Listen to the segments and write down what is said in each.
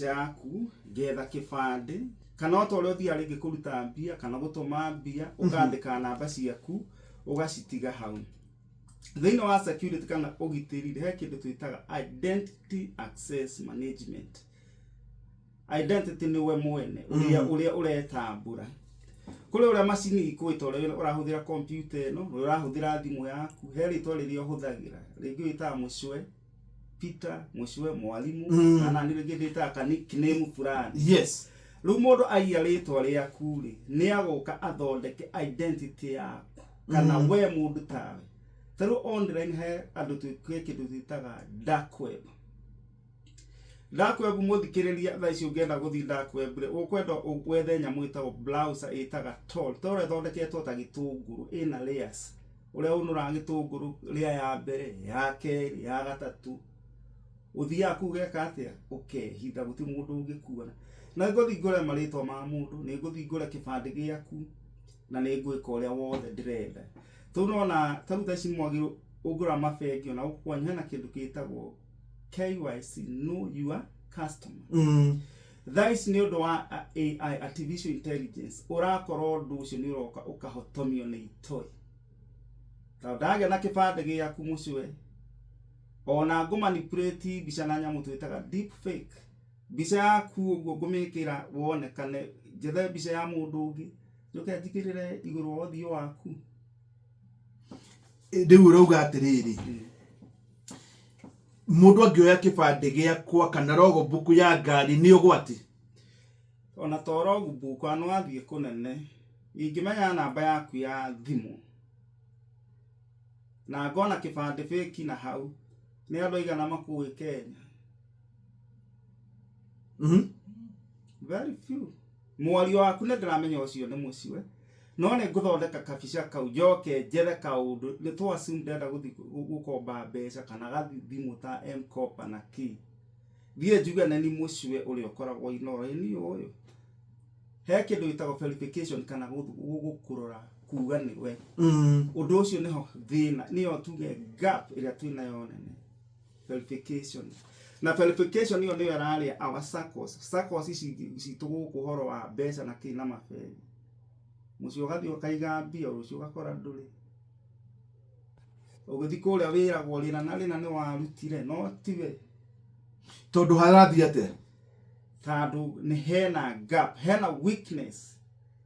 yaku getha kibande kana otore uthia ringi kuruta mbia kana gutuma mbia ukandika namba ciaku ugacitiga hau thini wa security kana ugitiri he kindu twitaga identity access management. Identity ni we mwene uria uretambura kuri uria macini ikwita uria urahuthira computer ino urahuthira thimu yaku he ritwa riria uhuthagira ringi wita Mucwe Peter Mucwe mwalimu kana ni ringi ndita ka nickname fulani. Yes. Riu mundu aiya ritwa riaku ri ni agoka athondeke identity yaku kana we mundu tawe taru online he andu twike kindu twitaga dark web. Dark web muthikiriria tha icio ngenda guthi dark web ri ukwenda wethe nyamu itago browser itaga Tor. Tor ethondeketwo ta gitunguru ina layers uria unura gitunguru ria ya mbere ya keri ya gatatu uthia kugeka atia hitha guti mundu ungikuona na ngothi ngore maritwa ma mundu ni ngothi ngore kibande giaku na ni ngwika uria wothe ndirenda tunona taruta ici mwagiru ugura mabengi na ukwanya na kindu kitagwo KYC, know your customer. That is ni undu wa AI, artificial intelligence. Urakoro ndu ucio ni uroka ukahotomio ni itoi. Tawadaga na kibande giaku Mucwe ona ngo manipulate bica na nyamu twitaga deep fake. Bica yaku uguo ngumikira wonekane jethe bica ya mundu ungi njuke njikirire iguru wa uthio waku. Ndiu urauga atiriri mundu angioya kibande giakwa kana rogo buku ya ngari ni ugwati ona torogo buku anu athie kunene ingimenya namba yaku ya thimu na ngona kibande fake na hau ni andu igana makuwi Kenya. Very few. Mwali waku ne ndramenya ucio ni Mucwe no ne guthondeka kabica kau njoke njethe kaundu ni twasim ndenda guthi gukomba mbeca kana gathimu ta M-Kopa na ki thie njuga ni Mucwe uri ukoragwo inoro-ini uyu he kindu itago verification kana gukurora kuga ni we undu ucio niho thina niyo tuge gap iria twinayo nene verification na verification niyo niyo araria our SACCOs ici tugukuhoro wa mbeca na ki na mabegi Mucwe ugathi ukaiga mbia ucio ugakora nduri uguthi kuria wiragwo rina na rina ni warutire no tiwe tondu harathi ate tandu ni hena gap hena weakness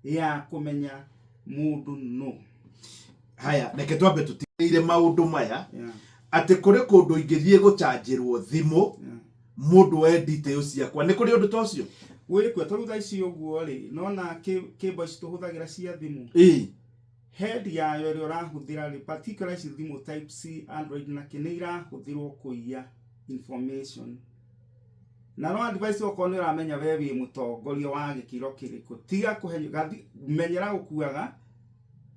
ya kumenya mundu no. Haya reke twambe tutire maundu maya ati kuri kundu ingithie guchanjirwo thimu mundu we details ciakwa ni kuri undu tocio wikwe tarutha ici uguo ri nona cable ici tuhuthagira cia thimu head yayo ri urahuthira ri particular ici thimu type C Android na kini irahuthirwo kuiya information na no advice oko ni uramenya wewe mutongoria wa gikiro kiriko tiga kuhenyuka menyera gukuaga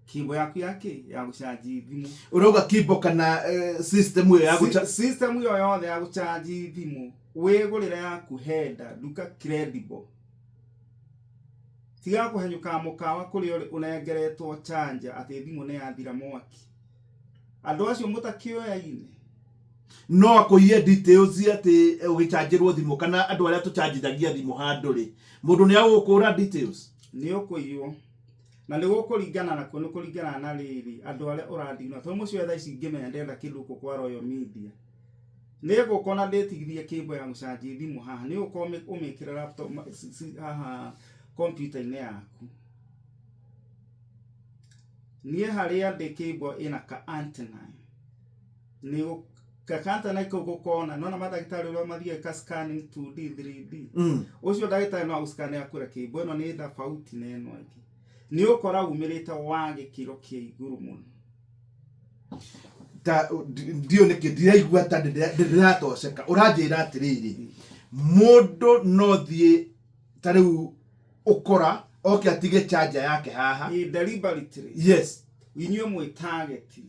kibo yaku yake ya guchanji thimu urauga kibo kana system yo ya system yo yothe ya guchanji thimu wigurira yaku henda duka credible tiga kuhenyuka mukawa kuri unengeretwo chanja ati thimu ne yathira mwaki andu acio mutakioya-ine no akoiye details ati ugichanjirwo thimu kana andu aria tuchanjithagia thimu handu ri mundu ni agukura details ni ukuiyo na ni gukuringana na kuno kuringana na riri andu aria urandina to Mucwe tha ici ngimenya ndenda kindu kwa Royal Media ni gukona ndetigithie kibo ya gucanji thimu haha ni ukome umikira laptop haha computer ine yaku ni haria de kibo ina ka antenna ni ka antenna ko gukona nona madagitari ro mathie ka scanning 2D 3D ucio dagitari no uscan yakura kibo no ni tofauti na eno iki ni ukora umirite wa gikiro kia iguru muno ta ndio nikindiraigua ta ndiratoceka uranjira atiriri mundu no thie tariu ukora oke atige charger yake haha deliberately yes inyo mwe target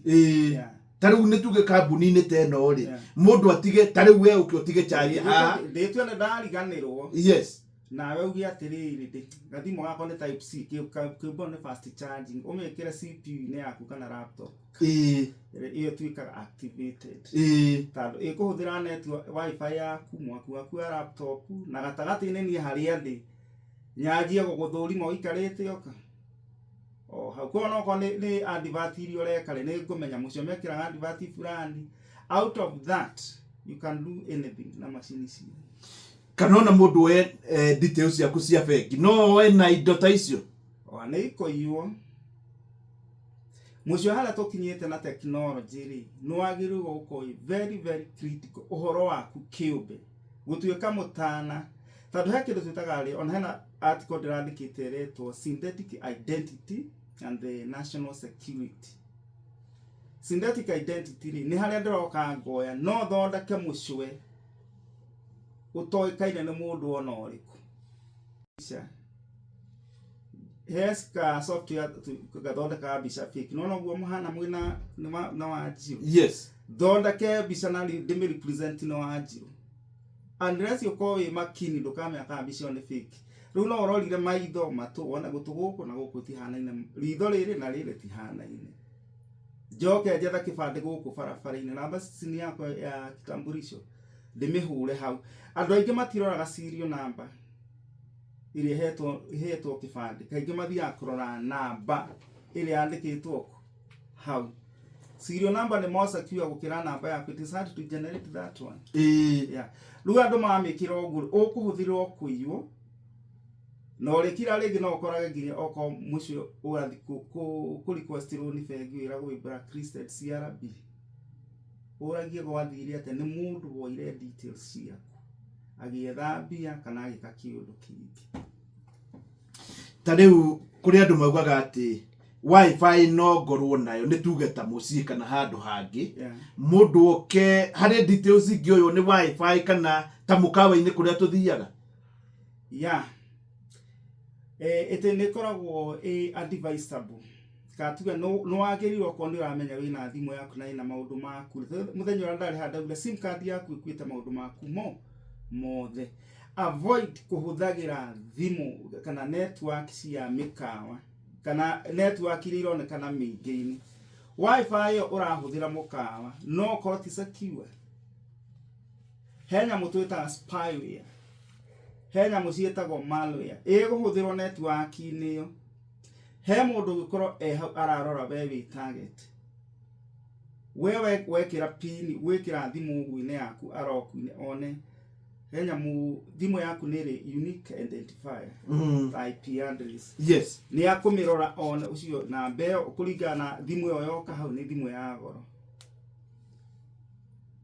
tariu nituge kambuni ni teno ri mundu atige tariu we uke utige charger haha ndetwe na ndariganirwo yes nawe ugi atiriri ndi gathimo gako ni type C kĩbo ni fast charging umekire CPU ni yaku kana laptop iyo tuikaga activated tando ikuhuthira net wifi yaku mwaku waku ya laptop na gatagati-inĩ ni haria ndi nyanjie guguthurima uikarite oka hau kono ko ni advert irio rekare ni ngumenya mucio mekira advert fulani. Out of that you can do anything na machine ici kana ona mundu we details yaku cia bengi no we na indo ta icio ona ikoiyo mucio hala tokinyete na technology ri no agiru guko very very critical uhoro waku kiumbe gutuika mutana tondu he kindu twitaga ri ona hena article ndirandikite retwo synthetic identity and the national security. Synthetic identity ni haria ndiroka ngoya no thondeke mucwe utoikaine ni mundu ona uriku ka software gathondeka mbica fake no guo muhana mwina na wanjiru yes thondeke mbica na ndimi represent no wanjiru unless uko wi makini ndukamenya ka mbica ni fake riu no urorire maitho matu ona gutuguku na guku tihanaine ritho riri na riri tihanaine joke jetha kibande guku barabara-ini namba sini yako ya kitambulisho ndimihure hau andu aingi matiroraga serial number iri hetwo kibande kaingi mathia kurora namba iri yandikitwo hau serial number ni more secure gukira namba yaku it is hard to generate that one yeah riu andu mamikira oguo ukuhuthirwo kuiyo no rekira rigi no korage nginya oko mucio urathi ku request loan bengi wira gwi blacklisted CRB uragie gwathire ate ni mundu woire details ciaku agiethambia kana agika kiundu kingi ta riu kuri andu maugaga ati wifi no ngorwo nayo ni tuge ta mucii kana handu hangi mundu oke hari details ingioyo ni wifi kana ta mukawa-ini kuria tuthiaga ete ne koragwo advisable katuga no agerirwo ko ndi ramenya wina thimu yaku na ina maundu maku muthenya ura ndari handa ula sim card yaku ikwita maundu maku mothe avoid kuhuthagira thimu kana network cia mikawa kana network ironekana mingi-ini wifi yo urahuthira mukawa no ko ti secure henya mutwita spyware henya musietagwo malware iguhuthirwo network-ini yo he mundu gukoro ararora we target wewe wekira pin wekira thimu guine yaku aroku-ini one henya mu thimu yaku niri unique identifier IP address yes ni akumirora one ucio na mbeo kuringana thimu yo yoka hau ni thimu ya goro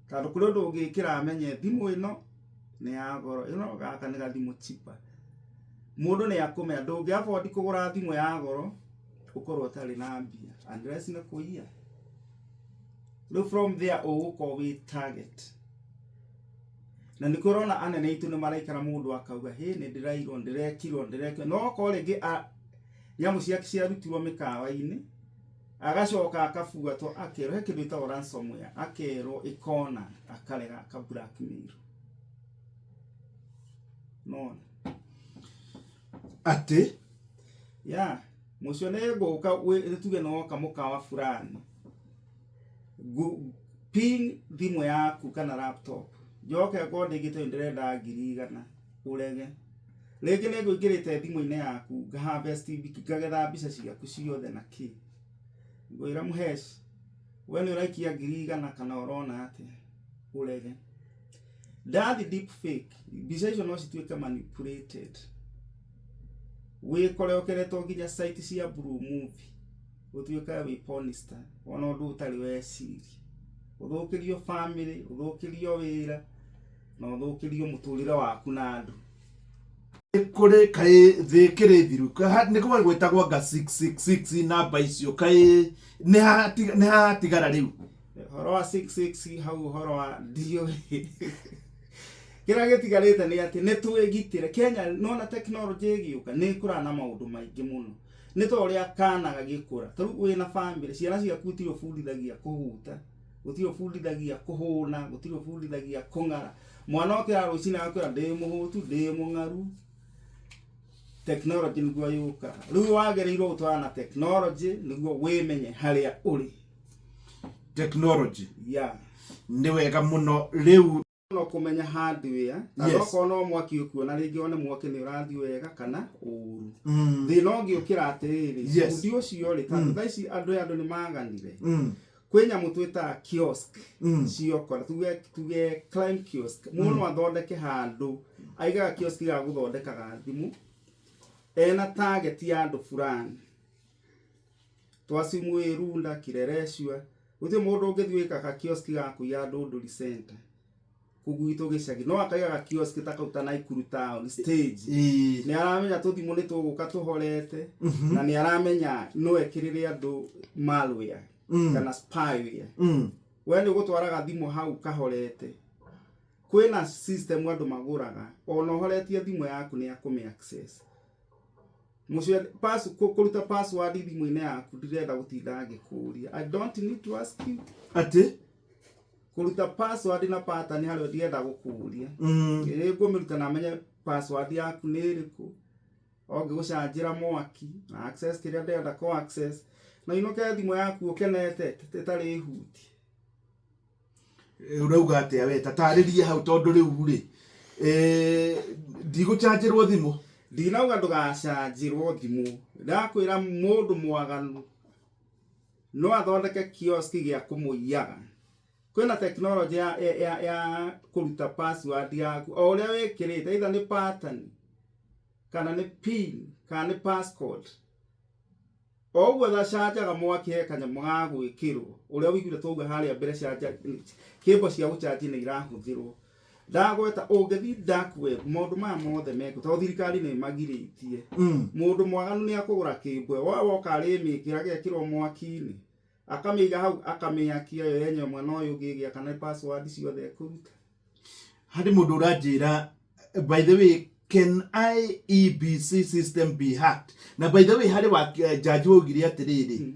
tando kuri ndu ungikira amenye thimu ino ni ya goro ino gaka ni gathimo chipa mundu ni akumenya ndungi afford kugura thimu ya goro ukorwo tari na mbia unless na kuia look from there uko we target na nikorona anene itu ni maraikara mundu akauga he ni ndirairwo ndirekirwo no ko ringi nyamu ciake ciarutirwo mikawa-ini agacoka akafuga to akero he kindu ita ransomware akero ikona akarega ka blackmail no ati mucio ne guka we tuge no kamukawa fulani ping thimu yaku kana laptop joke ko ndigito ndirenda 100 urege rege ne gwikirite thimu-ini yaku ngaharvest ngagetha mbica ciaku ciothe na ki ngoira muhesh we ni uraikia 100 kana urona ati urege that deep fake mbica icio no cituike manipulated we kore okereto nginya site cia blue movie utuika we pornstar ona ndu utari we siri uthukirio family uthukirio wira na uthukirio muturire waku na andu kuri kai thikiri thiru ni ko gwetagwo ga 666 namba icio kai ni ha tigara riu horo wa 66 hau horo wa dio kira getigarite ni ati ni twigitire Kenya nona technology igiuka ni kura na maundu maingi muno ni to ria kana gagikura taru wina family ciana cia kutiro fundithagia kuhuta gutiro fundithagia kuhuna gutiro fundithagia kungara mwana oke arucina akura ndi muhutu ndi mungaru technology niguo yuka riu wagereirwo gutwara technology niguo wimenye haria uri technology ni wega muno riu no kumenya hardware no no mwaki ukuona ringi one mwaki ni urathi wega kana uru thina ungi ukira atiriri ndi ucio ri tandu thaici andu ni maganire kwenya mutwita kiosk ciokora tuge climb kiosk muno athondeke handu aigaga kiosk ga guthondekaga thimu ena target ya andu fulani twasimu irunda kirereshwa uthi mundu ungithiwika ka kiosk ga kuya andu nduri center kuguito gicagi no akaigaga kiosk takauta na Ikuru town stage ni aramenya tuthimu ni tuguka tuhorete na ni aramenya no ekirire andu malware kana spyware wene gutwaraga thimu hau kahorete kwina system andu maguraga ona horetie thimu yaku ni akumi access mucio kuruta password thimu-ini yaku ndirenda gutinda ngikuria I don't need to ask you ati kuruta password na pattern hario ndirenda gukuria ngumiruta na menye password yaku ni iriku onge gucanjira mwaki na access kiria ndenda ko access na inoke thimu yaku ukenete tetari ihuti urauga atia we tataririe hau tondu riu ri ndiguchanjirwo thimu ndinauga ndugachanjirwo thimu ndakwira mundu mwaganu no athondeke kiosk gia kumuiyaga kwina technology ya kuruta password yaku o uria wikirite either ni pattern kana ni pin kana ni passcode ogwo tha chanjaga mwaki kanya mwagwikirwo uria wiguire tuga haria mbere chanja kebo cia guchanji ni irahuthirwo ndagweta ungethi dark web mundu ma mothe meko to thirikari ni magiritie mundu mwaganu ni akugura kibwe woka arimikira gekirwo mwaki-ini akamiga hau akamiakia yo yenye mwana uyu gigia kana password ciothe kuruta hari mundu uranjira by the way can IEBC system be hacked na by the way hari wa judge ugiri atiriri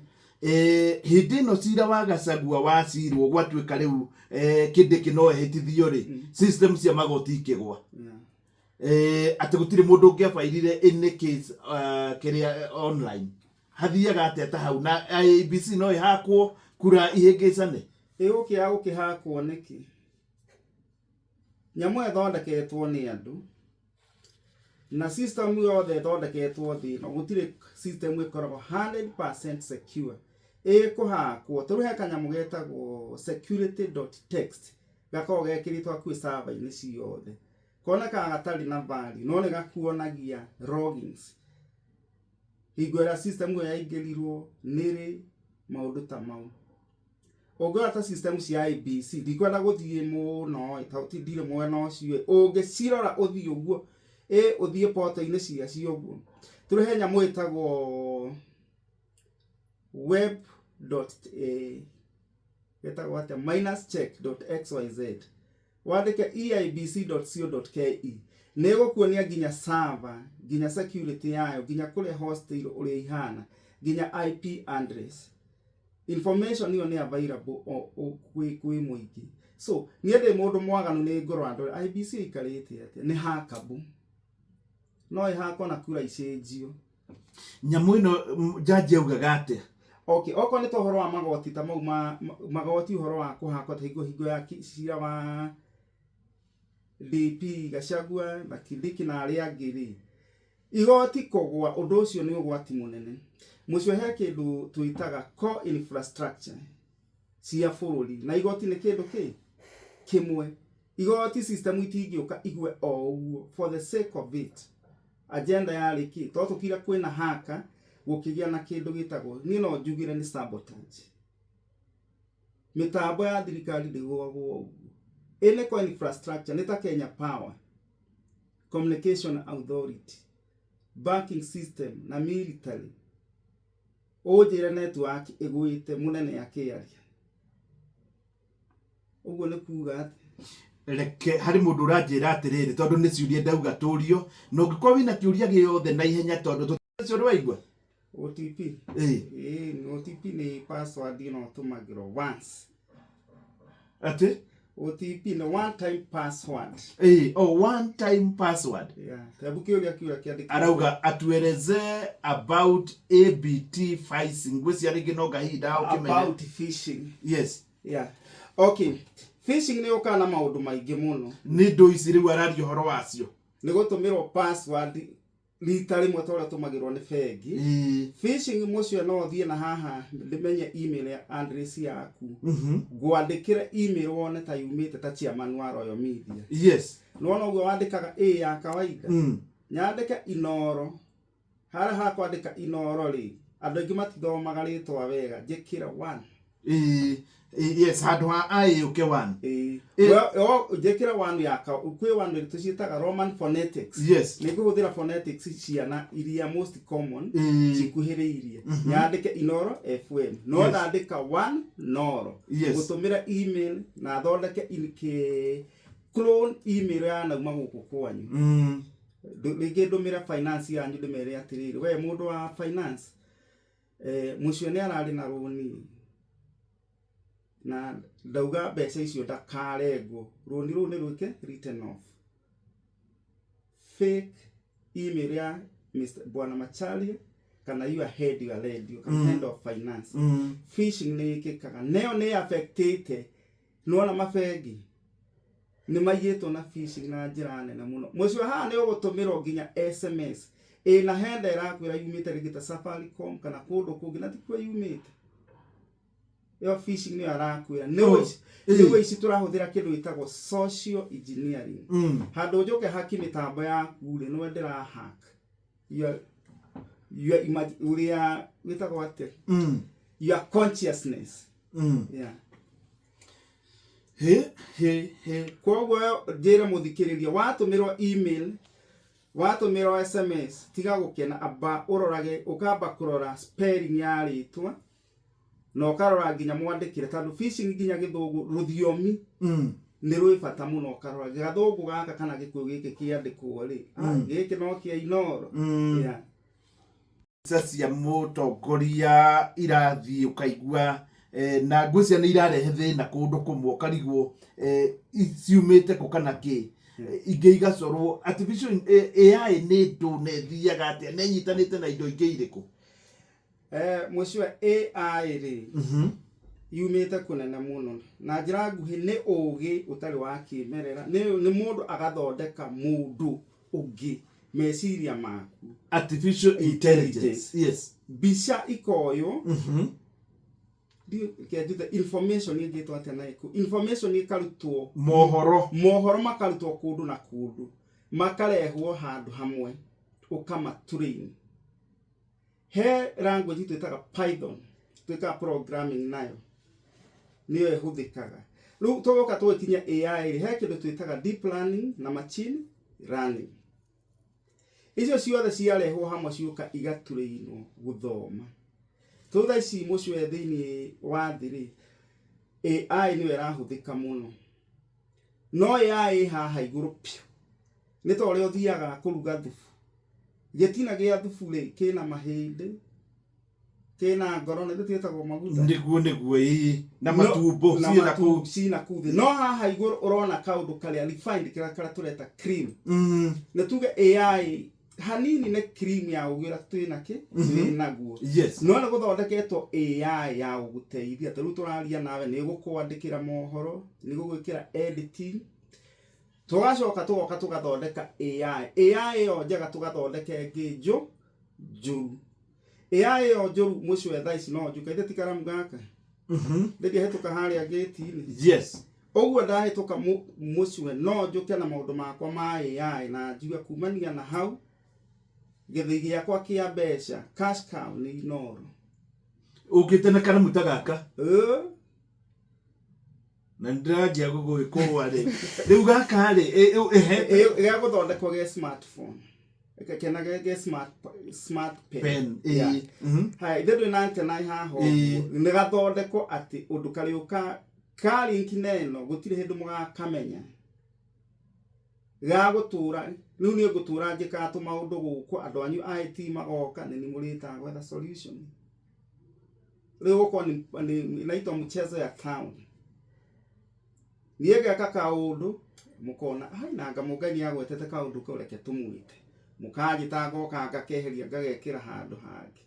hindi no cira wa Gachagua wacirwo gwatwika riu kindi kino hitithio ri system cia magoti ikigwa ati gutire mundu ungiabairire in case kiria online hathiaga ateta hau na IEBC no ihakwo kura ihingicane ukia gukihakwo niki nyamu ethondeketwo ni andu na system yothe ethondeketwo thi no gutire system ikoragwo 100% secure kuhakwo turuhe kanyamu getagwo security.txt gako gekiritwo kwi server-ini ciothe kona ka gatari na value no ni gakuonagia logins igwera system ya ingirirwo niri maundu ta mau ogora ta system cia IEBC ndikwenda guthie muno itauti mwena ucio ungicirora uthie uguo uthie portal-ini cia cio uguo turuhe nyamu itagwo web getagwo atia -check.xyz wandike eibc.co.ke nigukuonia nginya server nginya security yayo nginya kuria hostel uria ihana nginya IP address information iyo ni available kwi muingi so niende mundu mwaganu ni ngoro andu IEBC ikarite atia ni hackable no ihako na kura icenjio nyamu ino judge ugaga atia okay oko ni tohoro wa magoti ta mau magoti uhoro wa kuhakwa ta hingo ya cira wa DP Gachagua na Kindiki na aria angiri igoti kugwa undu ucio ni ugwati munene mucio he kindu tuitaga core infrastructure cia bururi na igoti ni kindu kimwe igoti system itingioka igwe o uguo for the sake of it agenda ya riki to tukira kwina haka gukigia na kindu gitagwo ni no njugire ni sabotage mitambo ya thirikari ndigwo ene kwa infrastructure nita Kenya Power Communication Authority banking system na military ojira network igwite munene yakiaria uguo ni kuga reke hari mundu uranjira atiriri tondu ni ciuria ndauga turio no ngikwa wina kiuria giothe na ihenya tondu tucio rwaigwa OTP OTP ni password ino tumagiro once ati OTP ni one time password. One time password. Yeah. Tabuki ule kiandika. Arauga atueleze about ABT phishing. Gwesi yarigi no gahida ukimenya. About phishing. Yes. Yeah. Okay. Phishing ni ukana maundu maingi muno. Ni ndo iciri warario horo wacio. Ni gutumiro password rita rimwe tore tumagirwo ni bengi. Phishing mucio no thie na haha ndimenye email ya address yaku. Gwandikire email wone ta yumite ta chairman wa Royal Media. Yes. Nuona ugo wandikaga ya kawaida. Nyandika Inoro. Hara kwandika Inoro ri. Andu aingi matithomaga ritwa wega njikira 1. Yes, hadwa ai uke 1. Njikira 1 yaka ukwe 1 tucitaga Roman phonetics. Yes. Nikuhuthira phonetics ciana iria most common cikuhiriirie. Nyandike Inoro FM. No ndandika 1 Noro. Gutumira email na thondeke inke clone email ya na maguku kwanyu. Rĩngĩ ndũmĩra finance yanyu ndĩmere atĩrĩrĩ we mũndũ wa finance mũcio nĩ ararĩ na rũni na ndauga mbeca icio ndakarengwo rũni rũu nĩ rwĩke written off. Fake email ya Mr. Bwana Macharia kana your head your radio kana head of finance. Phishing nĩ ĩkĩkaga neo nĩ affected nuona mabengi ni maiyetwo na phishing na njira nene muno. Mucio haha ni ugutumirwo nginya SMS na henda irakwira yumite rigita Safaricom kana kundu kungi na tikwa yumite. Yo phishing ni arakwira niwe ici turahuthira kindu gitagwo social engineering. Handu njoke haki mitambo yaku ri no ndira hack your uria witagwo ate your consciousness. Yeah. Koguo njira muthikiriria watumirwo email watumirwo SMS tiga gukena aba urorage ukamba kurora spelling ya ritwa na ukarora nginya mwandikire tandu phishing nginya githungu ruthiomi ni rwi bata muno ukarora gathungu gaka kana gikuyu giki kiandikwo ri giki no kia Inoro. Yeah. Cia mutongoria irathi ukaigua na ngwĩcia nĩ irarehe thĩna kũndũ kũmwe karigwo ciumĩte kũ kana kĩ ingĩ igacorwo artificial AI nĩ ndũ nethiaga atĩa nĩ nyitanĩte na indo ingĩ irĩkũ? Mũcio AI rĩ yumĩte kũnene mũno na njĩra nguhĩ nĩ ũgĩ ũtarĩ wa kĩmerera nĩ mũndũ agathondeka mũndũ ũngĩ meciria maku. Artificial intelligence. Yes. Bica ikoyo the information igitwa atena iko information ikarutwo mohoro makarutwo kundu na kundu makarehwo handu hamwe ukama train. He language twitaga Python twika programming nayo niyo ihuthikaga riu tugoka twikinya AI he kindu twitaga deep learning na machine learning. Icio ciothe ciarehwo hamwe ciuka igatureino guthoma. Thutha ici mucio thiini wa thiri AI ni irahuthika muno no AI haha iguru pio ni to ri uthiaga kuruga thufu getina gia thufu ri kina mahindi kina ngoro ni twitagwo maguta niguo na matumbo cina kuthi no haha iguru urona kaundu karia refined kira tureta cream ni tuge AI hanini ne cream ya ugira twina ki naguo. Yes. No na guthondeketwo AI ya guteithia taru turaria nawe ni gukwandikira mohoro ni gugwikira editing tugacoka tugoka tugathondeka AI yo njaga tugathondeke nginjo njuru AI yo njuru mucio etha ici no njukaite tikaramu gaka ndege hetuka haria gate-ini. Yes. Oguo ndahituka mucio no njuke na maundu makwa ma AI na njuga kumania na hau githigi giakwa kia mbeca cash cow ni Inoro ukitena kana mutagaka na ndagia gugwikwo ri riu gaka ri ya guthondekwo ge smartphone ekena ge smart pen. Yeah. Hai ndu na antena haho ni gathondekwo ati undu kariuka kari nkineno gutire hindu mugakamenya ga gutura riu ni gutura njika tu maundu guku andu anyu IT magoka ni murita gwetha solution riu uko ni naitwa mchezo ya town niega kaundu mukona ai nanga mugani agwetete kaundu ko reke tumwite mukagitago kanga keheria ngagekira handu hangi.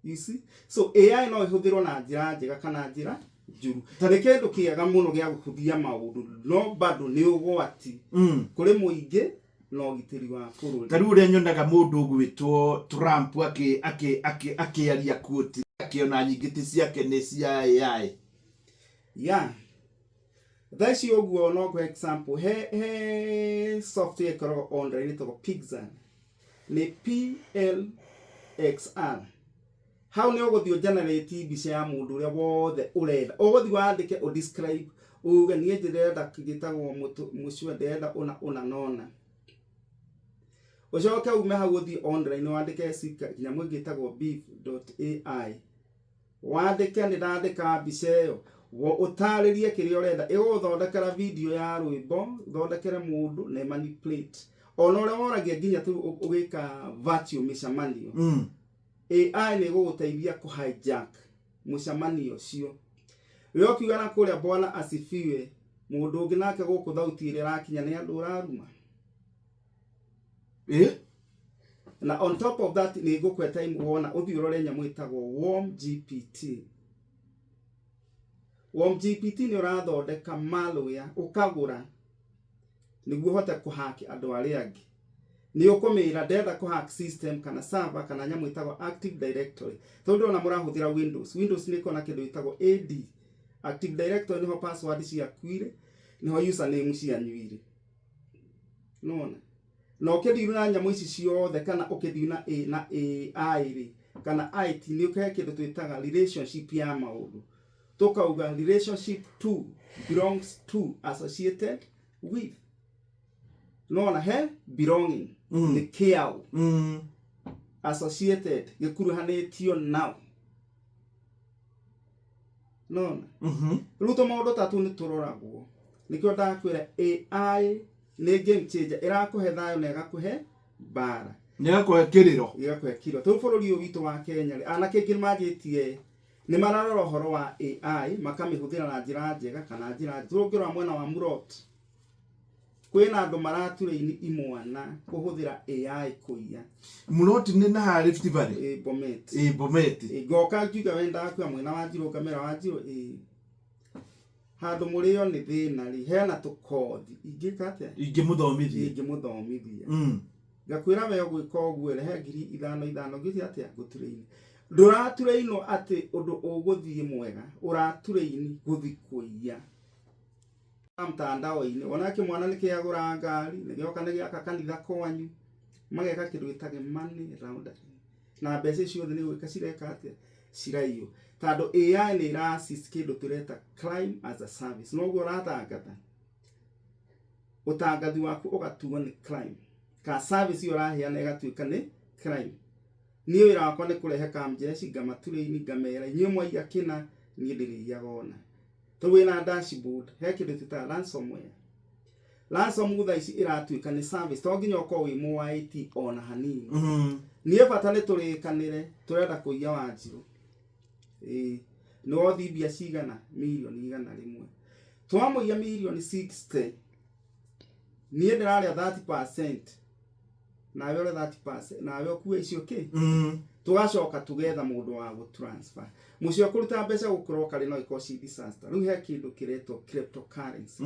You see, so AI no ihuthirwo na njira njega kana njira njuru. Tari kindu kiega muno gia gukuthia maundu no bado ni ugwati kuri muingi no gitiri wa bururi. Tari uria nyonaga mundu gwitwo Trump akiaria quote akiona nyingiti ciake ni cia AI. Yeah. That's your go no go example. He software koro online to Pixar. Ni PLXR. How ni ogothio generate bica ya mundu uria wothe urenda. Ogothio wandike o describe uga nie ndirenda kigitagwo mucwa ndirenda ona nona. Ucoke ume hau uthi online wandike sika nyamu gitagwo beef.ai. Wandike ni ndandika bica yo. Utaririe kiria urenda iguthondekera video ya rwimbo thondekere mundu na manipulate ona ore woragia nginya tu ugika virtual mishamanio AI ni guguteithia ku hijack mushamanio cio yo kiugana kuria bwana asifiwe mundu ungi nake guku thauti ire rakinya ni andu uraruma na on top of that ni gukweta wona uthiurore nyamu itagwo WormGPT. WormGPT ni urathondeka malware ukagura niguo hote kuhack andu aria angi ni ukumira ndenda kuhack system kana server kana nyamu itagwo Active Directory tondu ona murahuthira Windows ni kona kindu itagwo AD Active Directory niho password cia kuire niho username cia nyuire nona no kediru na nyamu ici ciothe kana ukediru na AI ri kana IT ni ukahe kindu twitaga relationship ya maundu tukauga relationship to belongs to associated with nona he belonging the care associated gikuruhanitio now nona ruto maundu tatu ni turoragwo nikyo ndakwira AI ni game changer irakuhe thayo na igakuhe bara nĩgakũhe kĩrĩro tu bũrũri ũyũ witũ wa Kenya anake aingĩ maanjĩtie ni mararora horo wa AI makamĩhũthĩra na njĩra njega kana njĩra tũngĩrora mwena wa Murot kwĩna andũ maratureini imwana kũhũthĩra AI kũiya Murot nĩ na Rift Valley Bomet ngoka ngiuga wenda kwa mwena wa Njiro kamera wa Njiro handu mũrĩo nĩ thĩna ri hena tũkothi ingĩkate ingĩmũthomithia ngakwĩra we ũgwĩka ũguo rehe 5,000 ngĩthi atia gũtureini ndũratureino ati undu ũgũthie mwega ũratureini gũthi kũiya mtandao-ini onake mwana nikiagura ngari nigioka nigiaka kanitha kwanyu mageka kindu gitage money round na mbeca ciothe ni gwika cireka atia ciraiyo tando AI ni ira assist kindu tureta crime as a service no guo ratangatha utangathi waku ugatuo ni crime ka service yo rahiana igatuika ni crime niyo irakwa ni kurehe kamjeshi ngamature-ini ngamera inyuĩ mwaiya kĩna niĩ ndĩrĩiyaga to wĩna dashboard he kĩndũ twĩtaga ransomware thaa ici iratuĩka ni service to nginya ũkorwo wĩ mũ IT ona hanini niĩ bata nĩ tũrĩkanĩre tũrenda kũiya Wanjirũ nĩ wothi mbia cigana mirioni 100 twamũiya mirioni 60 niĩ ndĩrarĩa 30% nawe ore 30% nawe okuwe icio ki tugacoka tugetha mundu wa gu transfer mucio kuruta mbeca gukorwo kari no ikoci disaster riu he kindu kiretwo cryptocurrency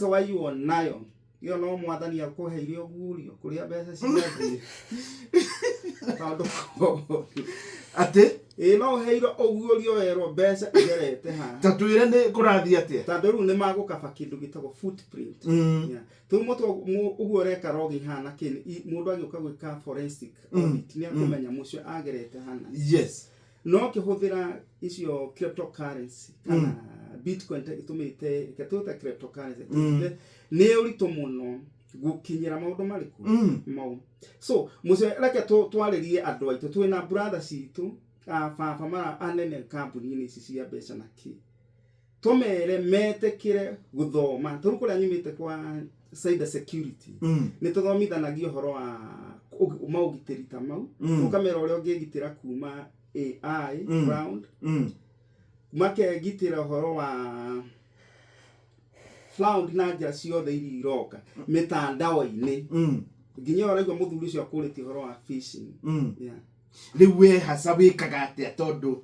waiywo nayo iyo no mwathani akuheire ogurio kuria mbeca ciathi tondu ate no heiro ogurio wero mbeca igerete ha tatwire ni kurathi atia tondu riu ni magukaba kindu gitagwo footprint tu mutu uguo reka rogi hana kini mundu agioka gwika forensic audit ni akumenya mucio agerete hana no kihuthira icio cryptocurrency kana bitcoin itumite ikatuta cryptocurrency ni urito muno gukinyira maundu mariku mau so mucio reke twaririe andu aitu twina brother citu baba mara anene kambuni-ini ici cia mbeca na ki tumere metekire guthoma turukuria nyumite kwa cyber security ni tuthomithanagio horo wa maugitiri ta mau ukamera uria ungigitira kuma AI round makegitira horo wa found na njĩra ciothe iria iroka mitandao-inĩ nginya ũraigua mũthuri ũcio akũrĩtie ũhoro wa phishing. Rĩu we haca wĩkaga atĩa tondũ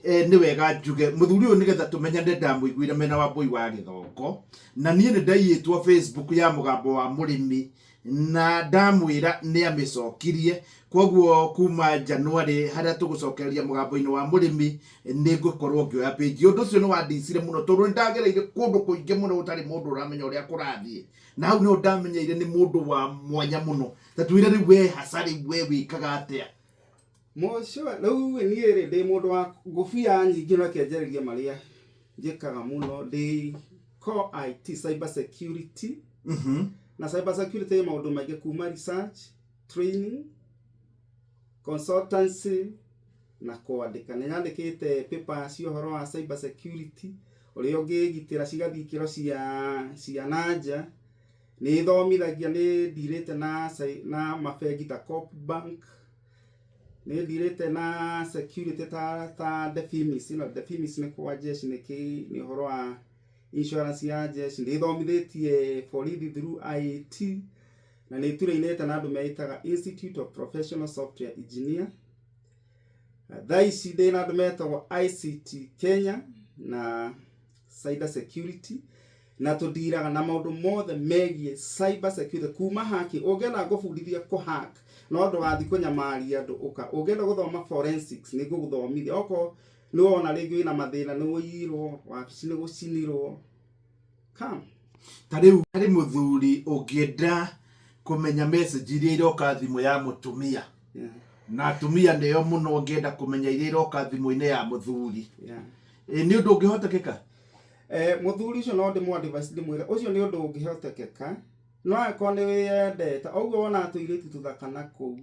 nĩ wega njuge mũthuri ũyũ nĩgetha tũmenyane ndamũiguire mena Wambui wa Gĩthongo na niĩ nĩ ndaiyĩtwo Facebook ya Mũgambo wa Mũrĩmi na ndamwĩra nĩ amĩcokirie, koguo kuma January harĩa tũgũcokereria Mũgambo-inĩ wa Mũrĩmi nĩ ngũkorwo ngĩoya page. Ũndũ ũcio nĩ wandicire mũno tondũ nĩ ndagereire kũndũ kũingĩ mũno gũtarĩ mũndũ ũramenya ũrĩa kũrathiĩ, na hau nĩho ndamenyeire nĩ mũndũ wa mwanya mũno. Tatwĩre rĩu we haca rĩu we wĩkaga atĩa? Mũcio rĩu niĩ ndĩ mũndũ wa ngũbia nyingĩ no kĩanjĩrĩria marĩa njĩkaga mũno ndĩ core IT cyber security. Na cyber security maũndũ maingĩ kuma research, training, consultancy na kwandĩka. Nĩ nyandĩkĩte paper cia ũhoro wa cyber security ũrĩa ũngĩgitĩra cigathiĩ ikĩro cia nanja. Nĩ thomithagia, nĩ ndirĩte na mabengi ta Coopbank, nĩ ndirĩte na security ta Defimis. Defimis nĩ kwa jeshi nĩ ũhoro wa insurance ya jeshi. Nĩ thomithĩtie borithi through IAT na nĩ turainĩte na andũ meitaga Institute of Professional Software Engineer. Thaa ici ndĩ na andũ metagwo ICT Kenya na cyber security na tũndiraga na maũndũ mothe megiĩ cyber security kuma haki. Ũngĩenda ngũbundithia kũhack no ndũgathiĩ kũnyamaria andũ ũka. Ũngĩenda gũthoma forensics nĩ ngũgũthomithia. Oko nĩ wona rĩngĩ wĩna mathĩna, nĩ ũiyirwo, wabici nĩ gũcinirwo, come. Ta rĩu harĩ mũthuri ũngĩenda kũmenya message iria iroka thimũ ya mũtumia, na atumia nĩo mũno ũngĩenda kũmenya iria iroka thimũ-inĩ ya mũthuri, nĩ ũndũ ũngĩhotekeka? Mũthuri ũcio no ndĩmũ-advise ndĩmwĩre ũcio nĩ ũndũ ũngĩhotekeka, no angĩkorwo nĩ wĩyendete ũguo wona tũirĩtu tũthaka na kũu,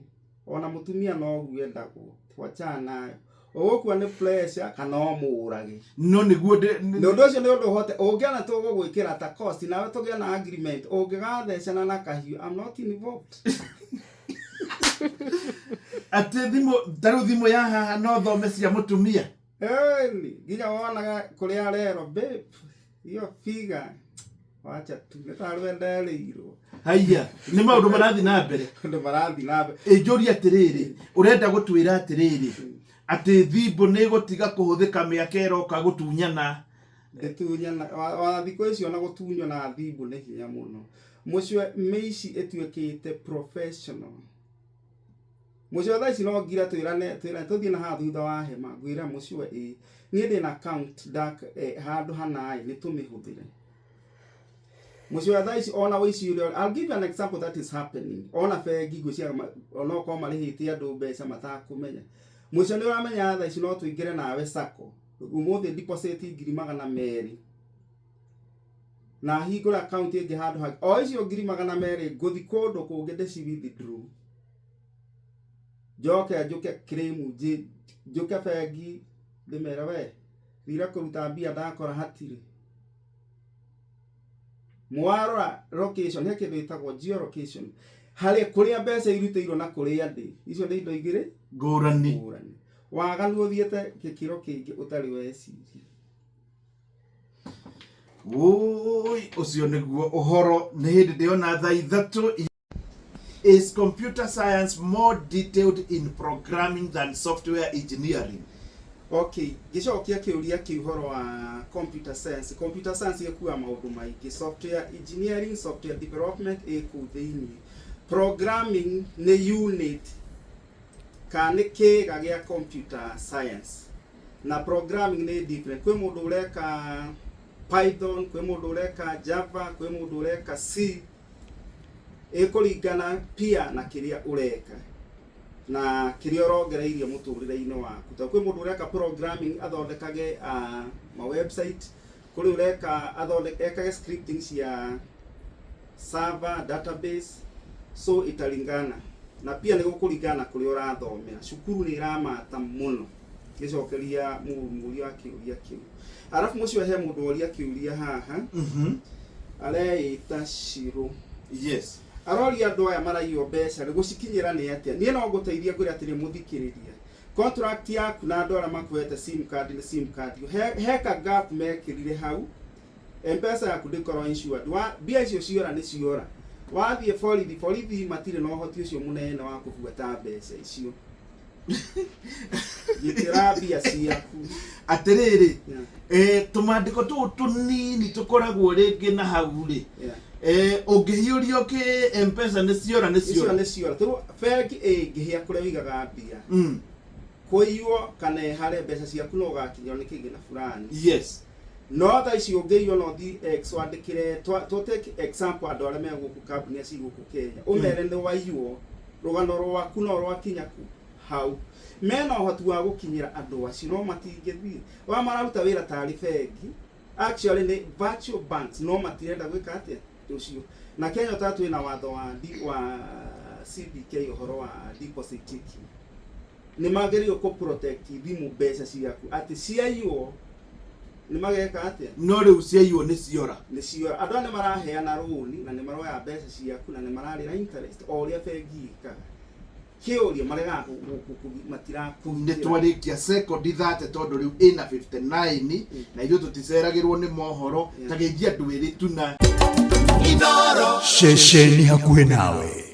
ona mũtumia no guo endagwo, twachana nayo. Ũgũkua nĩ pressure kana ũmũrage. No nĩguo ũndũ ũcio nĩ ũndũ ũhote ũngĩana tũgũgwĩkĩra ta cost nawe tũgĩa na agreement ũngĩgathecana na kahiũ, I'm not involved. Atĩ thimũ thimũ ya haha no thome cia mũtumia? Nginya wonaga kũrĩa arero babe iyo figa wacha tu nĩtarwendereirwo. Haiya, nĩ maũndũ marathiĩ na mbere. Nĩ marathiĩ na mbere. Njũria atĩrĩrĩ, ũrenda gũtwĩra atĩrĩrĩ atĩ thimũ nĩ gũtiga kũhũthĩka mĩaka ĩroka gũtunyana? Gũtunyana wa thikũ icio na gũtunywo na thimũ nĩ hinya mũno. Mũcio mĩici ĩtuĩkĩte professional. Mũcio thaa ici no ngira twĩrane tũthiĩ na haha thutha wa hema ngwĩra mũcio niĩ ndĩ na account handũ hana nĩ tũmĩhũthĩre. Mũcio thaa ici ona ũici ũrĩa, I'll give you an example that is happening. Ona bengi ngũcia ona okorwo marĩhĩtie andũ mbeca matakũmenya. Mũcio nĩ ũramenya thaa ici no tũingĩre nawe sacco. Ũmũthĩ deposit 200,000 na hingũra account ĩngĩ handũ hangĩ. O icio 200,000 ngũthi kũndũ kũngĩ ndĩci withdraw. Njũke claim njũke bengi ndĩmere we thira kũruta mbia ndakora hatirĩ. Mwarora location he kĩndũ gĩtagwo geolocation harĩa kũrĩa mbeca irutĩirwo na kũrĩa ndĩ. Icio nĩ indo igĩrĩ ngũrani. Waganu ũthiĩte gĩkĩro kĩngĩ ũtarĩ weciria. Ũcio nĩguo ũhoro. Nĩ hĩndĩ ndĩona thaa ithatũ. Is computer science more detailed in programming than software engineering? Okay, gĩcokia kĩũria kĩ ũhoro wa computer science. Computer science ĩkuua maũndũ maingĩ. Software engineering, software development ĩkũu thĩinĩ. Programming nĩ unit kana kĩga gĩa computer science. Na programming nĩ different. Kwĩ mũndũ ũreka Python, kwĩ mũndũ ũreka Java, kwĩ mũndũ ũreka C. Ĩkũringana pia na kĩrĩa ũreka na kĩrĩa ũrongereirie mũtũrĩre-inĩ waku. Ta kwĩ mũndũ ũreka programming athondekage ma website, kũrĩ ũreka athondekage scripting cia server database, so italingana na pia nĩ gũkũringana kũrĩa ũrathomera. Cukuru nĩ iramata mũno. Gĩcokeria mũria wa kĩũria kĩu. Arafu mũcio he mũndũ ũria kĩũria haha areita Shiro. Yes. Arori andũ aya maraiywo mbeca rĩ gũcikinyĩra nĩ atĩa? Niĩ no ngũteithia ngwĩra atĩ nĩ mũthikĩrĩria. Contract yaku na andũ arĩa makuhete sim card nĩ sim card. Heka gap mekĩrire hau M-Pesa yaku ndĩkorwo insured. Mbia icio ciora nĩ ciora. Wathiĩ borithi matirĩ na ũhoti ũcio mũnene wa kũbuata mbeca icio. Gĩtĩra mbia ciaku. Atĩrĩrĩ, tũmandĩko tũu tũnini tũkoragwo rĩngĩ na hau rĩ. Ũngĩhiũrio kĩ M-Pesa nĩ ciora. Tũrũ bengi ĩngĩhĩa kũrĩa ũigaga mbia. Kũiywo kana harĩ mbeca ciaku no ũgakinywo nĩ kĩgĩna fulani. Yes. No tha icio ũngĩiywo no thi wandĩkĩre take example andũ arĩa me gũkũ kambuni ci gũkũ Kenya. Ũmere nĩ waiywo, rũgano rwaku no rwakinya ku hau. Mena ũhoti wa gũkinyĩra andũ acio no matingĩthiĩ. Wa mararuta wĩra tarĩ bengi. Actually nĩ virtual banks no matirenda gwĩka atĩa ũcio. Na Kenya tatu ĩna watho wa CBK ũhoro wa deposit taking. Nĩ magĩrĩirwo kũ protect thimũ mbeca ciaku atĩ ciaiywo nĩ mageka atĩa. No rĩu ciaiywo nĩ ciora. Andũ nĩ maraheana rũni na nĩ maroya mbeca ciaku na nĩ mararĩra interest o ũrĩa bengi ĩkaga. Kĩũria marega matirakũgitĩra. Nĩ twarĩkia second 30 tondũ rĩu ĩna 59 na ithuĩ tũticeragĩrwo nĩ mohoro ta gĩthia ndwĩrĩ tuna. Shesheni hakuhĩ nawe.